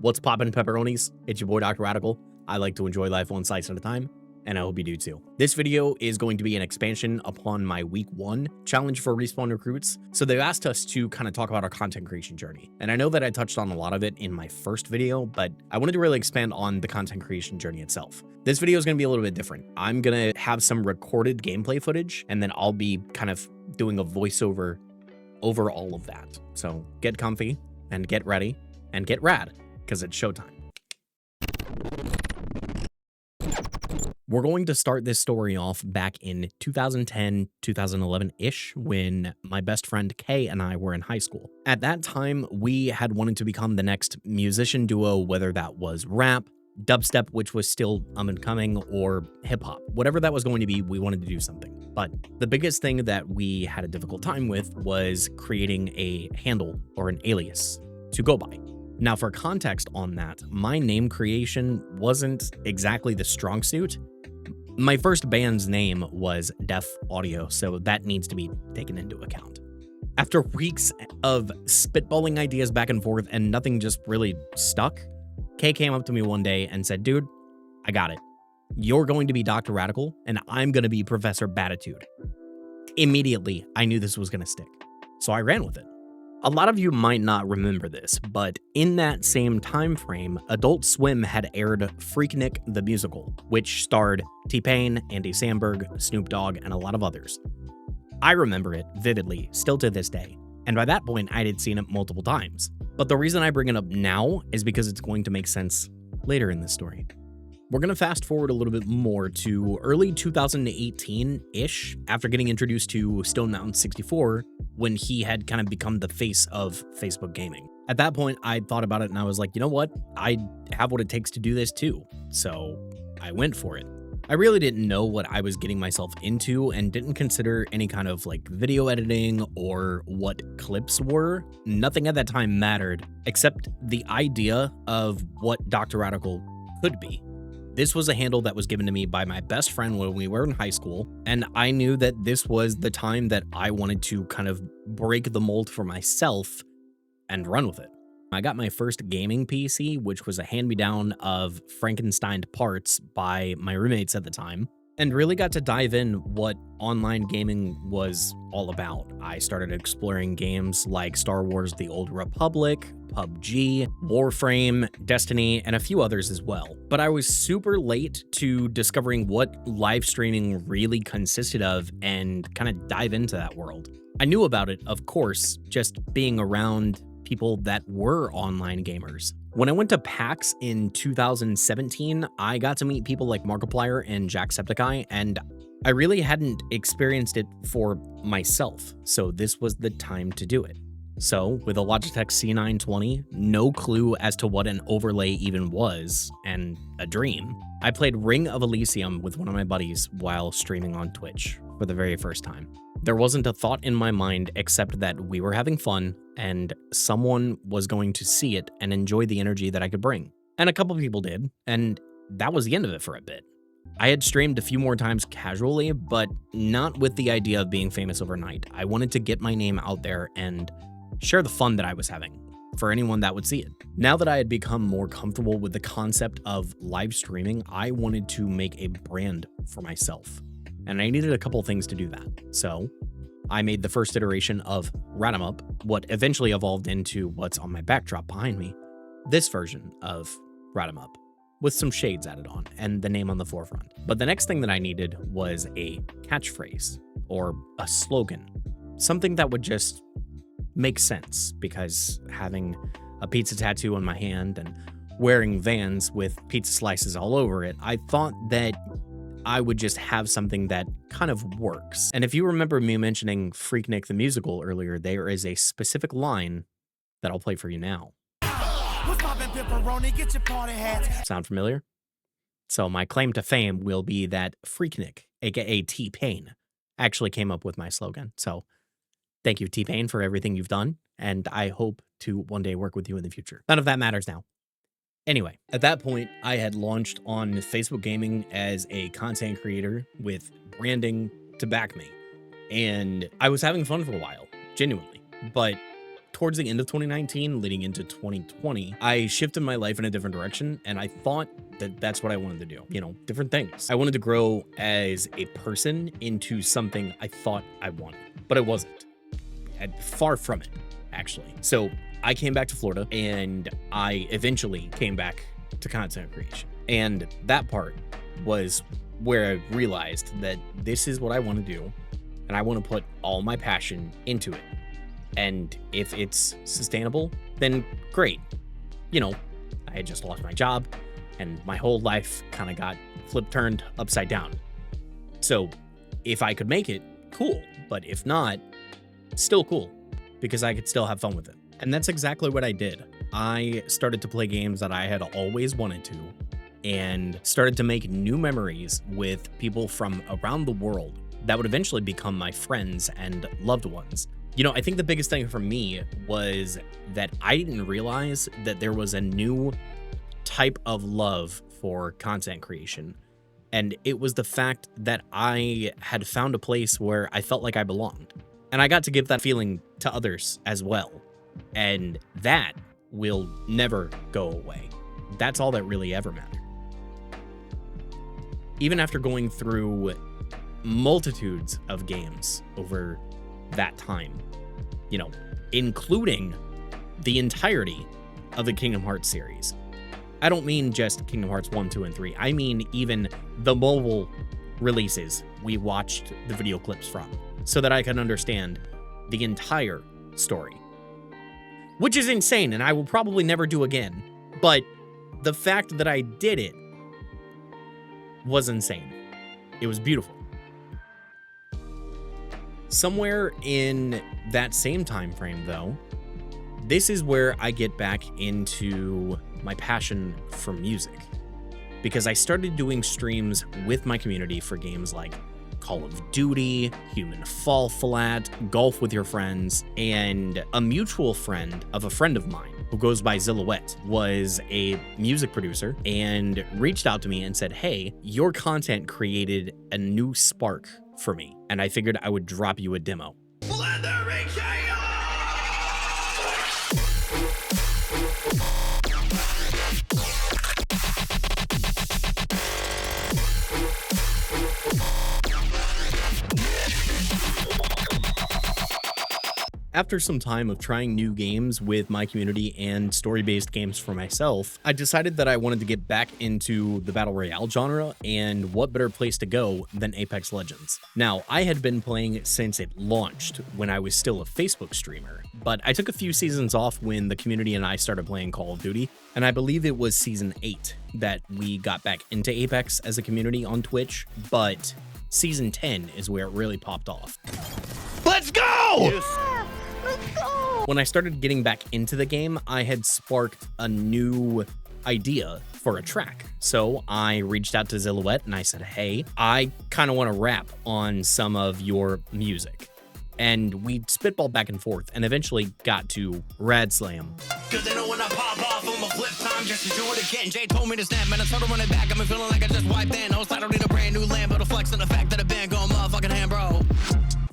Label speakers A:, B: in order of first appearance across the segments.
A: What's poppin', pepperonis? It's your boy Dr. Radical. I like to enjoy life one slice at a time, and I hope you do too. This video is going to be an expansion upon my week 1 challenge for Respawn Recruits. So they've asked us to kind of talk about our content creation journey. And I know that I touched on a lot of it in my first video, but I wanted to really expand on the content creation journey itself. This video is going to be a little bit different. I'm going to have some recorded gameplay footage, and then I'll be kind of doing a voiceover over all of that. So get comfy and get ready and get rad, because it's showtime. We're going to start this story off back in 2010, 2011-ish, when my best friend Kay and I were in high school. At that time, we had wanted to become the next musician duo, whether that was rap, dubstep, which was still up-and-coming, or hip-hop. Whatever that was going to be, we wanted to do something. But the biggest thing that we had a difficult time with was creating a handle or an alias to go by. Now, for context on that, my name creation wasn't exactly the strong suit. My first band's name was Def Audio, so that needs to be taken into account. After weeks of spitballing ideas back and forth and nothing just really stuck, Kay came up to me one day and said, "Dude, I got it. You're going to be Dr. Radical, and I'm going to be Professor Batitude." Immediately, I knew this was going to stick, so I ran with it. A lot of you might not remember this, but in that same time frame, Adult Swim had aired Freaknik the Musical, which starred T-Pain, Andy Samberg, Snoop Dogg, and a lot of others. I remember it vividly, still to this day, and by that point, I had seen it multiple times. But the reason I bring it up now is because it's going to make sense later in this story. We're going to fast forward a little bit more to early 2018-ish, after getting introduced to Stone Mountain 64, when he had kind of become the face of Facebook gaming. At that point, I thought about it and I was like, you know what? I have what it takes to do this too. So I went for it. I really didn't know what I was getting myself into and didn't consider any kind of like video editing or what clips were. Nothing at that time mattered except the idea of what Dr. Radical could be. This was a handle that was given to me by my best friend when we were in high school, and I knew that this was the time that I wanted to kind of break the mold for myself and run with it. I got my first gaming PC, which was a hand-me-down of Frankenstein parts by my roommates at the time, and really got to dive in what online gaming was all about. I started exploring games like Star Wars: The Old Republic, PUBG, Warframe, Destiny, and a few others as well. But I was super late to discovering what live streaming really consisted of and kind of dive into that world. I knew about it, of course, just being around people that were online gamers. When I went to PAX in 2017, I got to meet people like Markiplier and Jacksepticeye, and I really hadn't experienced it for myself, so this was the time to do it. So, with a Logitech C920, no clue as to what an overlay even was, and a dream, I played Ring of Elysium with one of my buddies while streaming on Twitch for the very first time. There wasn't a thought in my mind except that we were having fun and someone was going to see it and enjoy the energy that I could bring. And a couple people did, and that was the end of it for a bit. I had streamed a few more times casually, but not with the idea of being famous overnight. I wanted to get my name out there and share the fun that I was having for anyone that would see it. Now that I had become more comfortable with the concept of live streaming, I wanted to make a brand for myself. And I needed a couple things to do that. So I made the first iteration of Radamup, what eventually evolved into what's on my backdrop behind me, this version of Radamup, with some shades added on and the name on the forefront. But the next thing that I needed was a catchphrase or a slogan, something that would just make sense, because having a pizza tattoo on my hand and wearing Vans with pizza slices all over it, I thought that I would just have something that kind of works. And if you remember me mentioning Freaknik the Musical earlier, there is a specific line that I'll play for you now. Sound familiar? So my claim to fame will be that Freaknik, aka T-Pain, actually came up with my slogan. So thank you, T-Pain, for everything you've done, and I hope to one day work with you in the future. None of that matters now. Anyway, at that point, I had launched on Facebook Gaming as a content creator with branding to back me. And I was having fun for a while, genuinely. But towards the end of 2019, leading into 2020, I shifted my life in a different direction, and I thought that that's what I wanted to do. You know, different things. I wanted to grow as a person into something I thought I wanted, but I wasn't. Far from it, actually. So I came back to Florida, and I eventually came back to content creation. And that part was where I realized that this is what I want to do, and I want to put all my passion into it. And if it's sustainable, then great. You know, I had just lost my job, and my whole life kind of got turned upside down. So if I could make it, cool. But if not, still cool, because I could still have fun with it. And that's exactly what I did. I started to play games that I had always wanted to, and started to make new memories with people from around the world that would eventually become my friends and loved ones. You know, I think the biggest thing for me was that I didn't realize that there was a new type of love for content creation. And it was the fact that I had found a place where I felt like I belonged. And I got to give that feeling to others as well. And that will never go away. That's all that really ever mattered. Even after going through multitudes of games over that time, you know, including the entirety of the Kingdom Hearts series. I don't mean just Kingdom Hearts 1, 2, and 3. I mean even the mobile releases we watched the video clips from, so that I can understand the entire story. Which is insane, and I will probably never do again. But the fact that I did it was insane. It was beautiful. Somewhere in that same time frame, though, this is where I get back into my passion for music, because I started doing streams with my community for games like Call of Duty, Human Fall Flat, Golf with Your Friends, and a mutual friend of a friend of mine who goes by Silhouette was a music producer and reached out to me and said, hey, your content created a new spark for me, and I figured I would drop you a demo. After some time of trying new games with my community and story-based games for myself, I decided that I wanted to get back into the Battle Royale genre, and what better place to go than Apex Legends. Now, I had been playing since it launched when I was still a Facebook streamer, but I took a few seasons off when the community and I started playing Call of Duty, and I believe it was Season 8 that we got back into Apex as a community on Twitch, but Season 10 is where it really popped off. Let's go! Yes. When I started getting back into the game, I had sparked a new idea for a track. So I reached out to Silhouette and I said, hey, I kind of want to rap on some of your music. And we spitballed back and forth and eventually got to Rad Slam. Cause they know when I pop off on my flip time just to do it again. Jay told me to snap, man, I told him run it back. I'm feeling like I just wiped in. I don't need a brand new Lambo to flex on the fact that I've been going motherfucking ham, bro.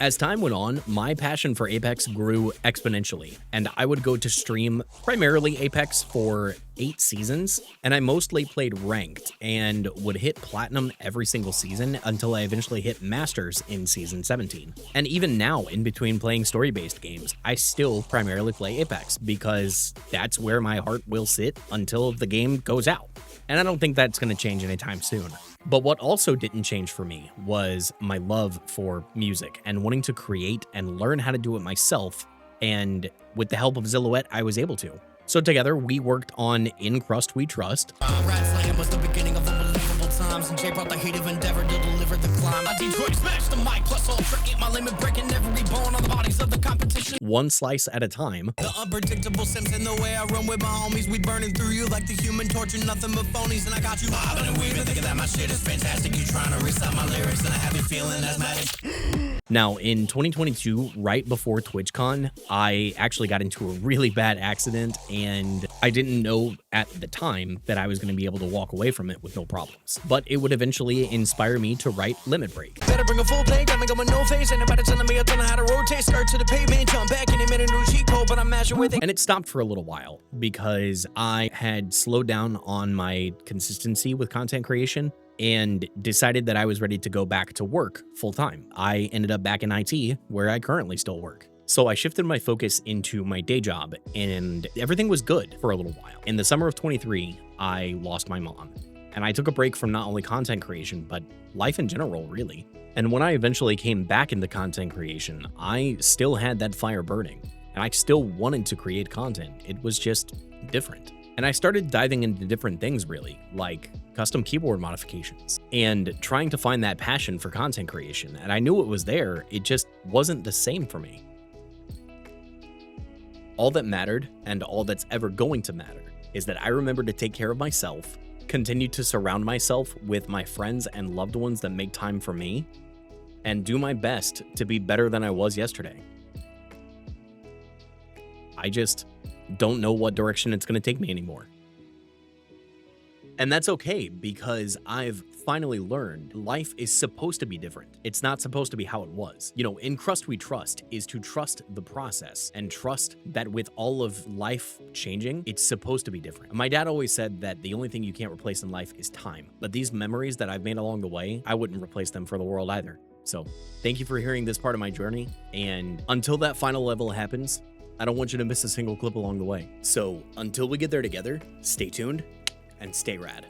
A: As time went on, my passion for Apex grew exponentially, and I would go to stream primarily Apex for 8 seasons, and I mostly played ranked and would hit platinum every single season until I eventually hit masters in season 17. And even now, in between playing story-based games, I still primarily play Apex because that's where my heart will sit until the game goes out. And I don't think that's going to change anytime soon. But what also didn't change for me was my love for music and wanting to create and learn how to do it myself. And with the help of Silhouette, I was able to. So together, we worked on In Crust We Trust.
B: Rad Slam was the beginning of unbelievable times, and Jay brought the heat of endeavor to deliver the climb. I Detroit smashed the mic, plus ultra, eat my limit, breaking every bone on the bodies of the competition.
A: One slice at a time.
B: The unpredictable Sims in the way I run with my homies. We burning through you like the Human Torch and nothing but phonies. And I got you bobbing and weaving, thinking that my shit is fantastic. You trying to recite my lyrics, and I have you feeling asthmatic.
A: Now, in 2022, right before TwitchCon, I actually got into a really bad accident, and I didn't know at the time that I was going to be able to walk away from it with no problems. But it would eventually inspire me to write Limit Break.
B: Better bring a full play, got me going no face. Ain't nobody telling me I don't know how to rotate. Skirt to the pavement, jump back and made a new cheat code, but I'm mashing with it.
A: And it stopped for a little while because I had slowed down on my consistency with content creation and decided that I was ready to go back to work full time. I ended up back in IT, where I currently still work. So I shifted my focus into my day job, and everything was good for a little while. In the summer of 23, I lost my mom, and I took a break from not only content creation, but life in general, really. And when I eventually came back into content creation, I still had that fire burning, and I still wanted to create content. It was just different. And I started diving into different things, really, like custom keyboard modifications and trying to find that passion for content creation. And I knew it was there, it just wasn't the same for me. All that mattered, and all that's ever going to matter, is that I remember to take care of myself, continue to surround myself with my friends and loved ones that make time for me, and do my best to be better than I was yesterday. I just don't know what direction it's going to take me anymore. And that's okay, because I've finally learned life is supposed to be different. It's not supposed to be how it was. You know, in Crust We Trust is to trust the process and trust that with all of life changing, it's supposed to be different. My dad always said that the only thing you can't replace in life is time. But these memories that I've made along the way, I wouldn't replace them for the world either. So thank you for hearing this part of my journey. And until that final level happens, I don't want you to miss a single clip along the way. So until we get there together, stay tuned and stay rad.